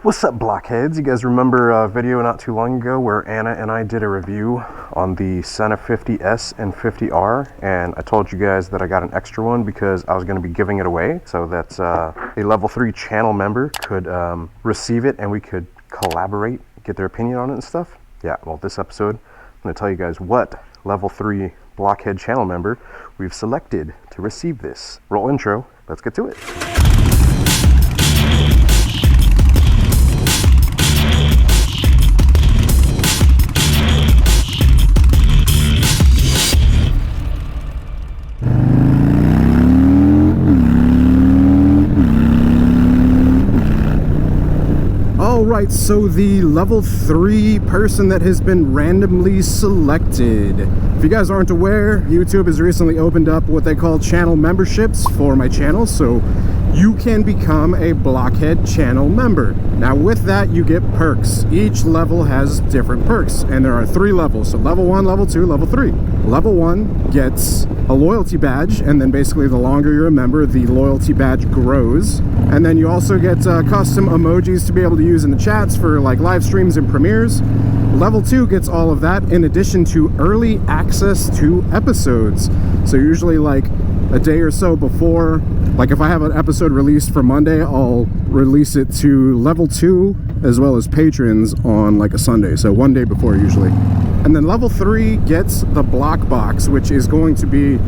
What's up, blockheads? You guys remember a video not too long ago where Anna and I did a review on the Sena 50S and 50R, and I told you guys that I got an extra one because I was going to be giving it away so that a level 3 channel member could receive it and we could collaborate, get their opinion on it and stuff. Yeah, well, this episode I'm going to tell you guys what level 3 Blockhead channel member we've selected to receive this. Roll intro, let's get to it. Alright, so the level 3 person that has been randomly selected. If you guys aren't aware, YouTube has recently opened up what they call channel memberships for my channel, so you can become a Blockhead channel member. Now with that, you get perks. Each level has different perks, and there are 3 levels. So level 1, level 2, level 3. Level 1 gets a loyalty badge, and then basically the longer you're a member, the loyalty badge grows. And then you also get custom emojis to be able to use in the chats for like live streams and premieres. Level 2 gets all of that in addition to early access to episodes. So usually like a day or so before, like if I have an episode released for Monday, I'll release it to level 2 as well as patrons on like a Sunday, so one day before usually. And then level 3 gets the block box, which is going to be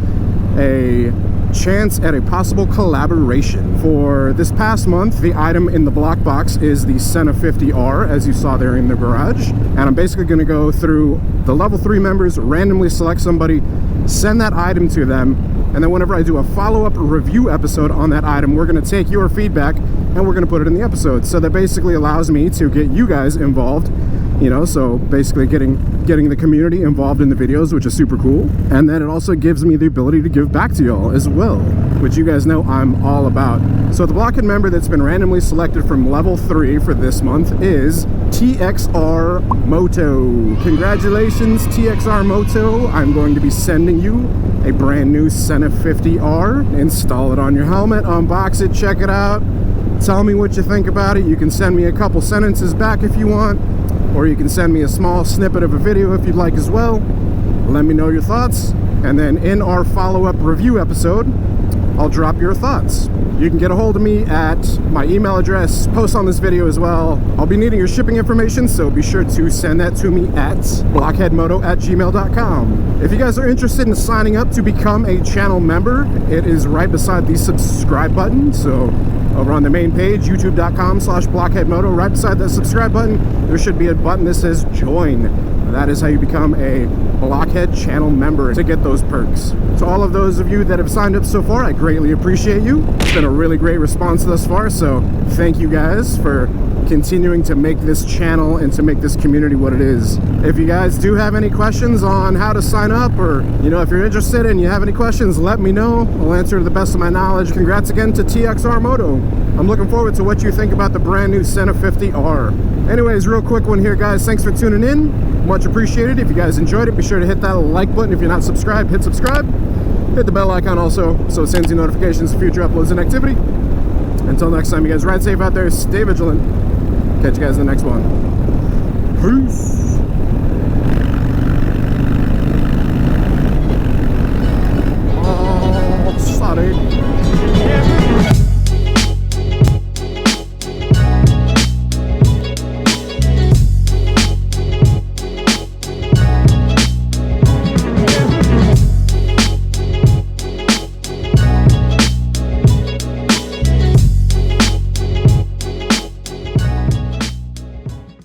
a chance at a possible collaboration. For this past month, the item in the block box is the Sena 50R, as you saw there in the garage. And I'm basically going to go through the level 3 members, randomly select somebody, send that item to them, and then whenever I do a follow-up review episode on that item, we're going to take your feedback and we're going to put it in the episode. So that basically allows me to get you guys involved, you know, so basically getting the community involved in the videos, which is super cool. And then it also gives me the ability to give back to y'all as well, which you guys know I'm all about. So the Blockhead member that's been randomly selected from level 3 for this month is TXR Moto. Congratulations, TXR Moto. I'm going to be sending you a brand new Sena 50R. Install it on your helmet, unbox it, check it out. Tell me what you think about it. You can send me a couple sentences back if you want, or you can send me a small snippet of a video if you'd like as well. Let me know your thoughts, and then in our follow-up review episode, I'll drop your thoughts. You can get a hold of me at my email address, post on this video as well. I'll be needing your shipping information, so be sure to send that to me at blockheadmoto@gmail.com. If you guys are interested in signing up to become a channel member, it is right beside the subscribe button. So over on the main page, youtube.com/blockheadmoto, right beside that subscribe button, there should be a button that says join. That is how you become a Blockhead channel member to get those perks. To all of those of you that have signed up so far, I greatly appreciate you. It's been a really great response thus far, so thank you guys for continuing to make this channel and to make this community what it is. If you guys do have any questions on how to sign up, or you know, if you're interested and you have any questions, let me know. I'll answer to the best of my knowledge. Congrats again to TXR Moto. I'm looking forward to what you think about the brand new Sena 50R. Anyways, real quick one here, guys. Thanks for tuning in. Much appreciated. If you guys enjoyed it, be sure to hit that like button. If you're not subscribed, hit subscribe. Hit the bell icon also, so it sends you notifications for future uploads and activity. Until next time, you guys ride safe out there, stay vigilant. Catch you guys in the next one. Peace.